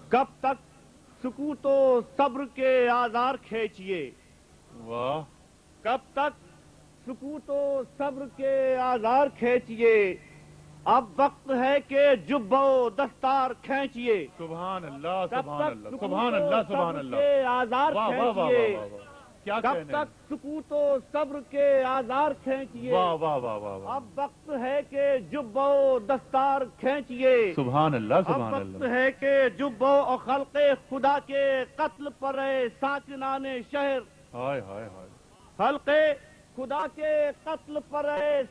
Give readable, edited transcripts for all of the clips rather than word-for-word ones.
کب تک سکوت و صبر کے آزار کھینچیے. واہ. کب تک سکوت و صبر کے آزار کھینچیے. اب وقت ہے کہ جب و دستار کھینچیے. سبحان اللہ کب سبحان تک اللہ سکوت سبحان و اللہ سبحان صبر اللہ. کے آزار واہ واہ واہ کھینچیے. واہ واہ. کیا کب کہنے. تک سکوت و صبر کے آزار کھینچیے. واہ واہ واہ واہ واہ. اب وقت ہے کہ جب و دستار کھینچیے. سبحان اللہ اب سبحان وقت اللہ. ہے کہ جب و خلق خدا کے قتل پر ساکنان شہر. ہائے ہائے ہائے. خلق خدا کے قتل پر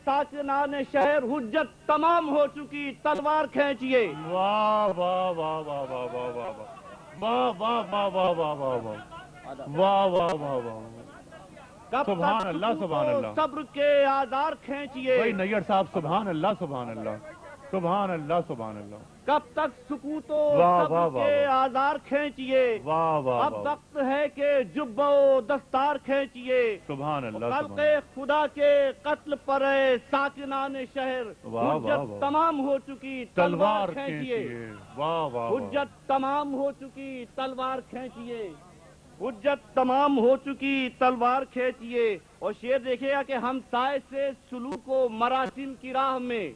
ساکنان شہر. حجت تمام ہو چکی تلوار کھینچیے. واہ واہ واہ واہ واہ واہ واہ واہ واہ واہ واہ واہ واہ واہ واہ واہ واہ واہ واہ. کب سبحان تک اللہ سکوت سبحان و اللہ. صبر کے آزار کھینچیے. بھائی نیئر صاحب سبحان اللہ سبحان اللہ سبحان اللہ سبحان اللہ. کب تک سکوت و واہ صبر واہ واہ کے واہ. آزار کھینچیے. واہ واہ اب واہ. وقت ہے کہ جب و دستار کھینچیے. سبحان اللہ خلق سبحان. خدا کے قتل پر ساکنان شہر. واہ واہ حجت واہ. تمام ہو چکی تلوار کھینچیے. کھینچیے. واہ واہ واہ. حجت تمام ہو چکی تلوار کھینچیے. حجت تمام ہو چکی تلوار کھینچیے. اور شعر دیکھیے گا کہ ہم سائے سے سلوک و مراسم کی راہ میں.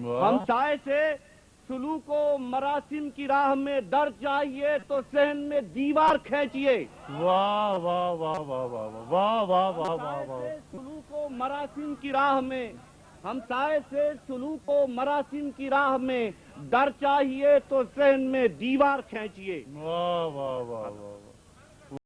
واہ. ہم سائے سے سلوک و مراسم کی راہ میں در چاہیے تو صحن میں دیوار کھینچیے. واہ واہ واہ واہ واہ واہ واہ واہ واہ واہ. سلوک و مراسم کی راہ میں. ہم سائے سے سلوک و مراسم کی راہ میں در چاہیے تو صحن میں دیوار کھینچیے. واہ واہ واہ واہ.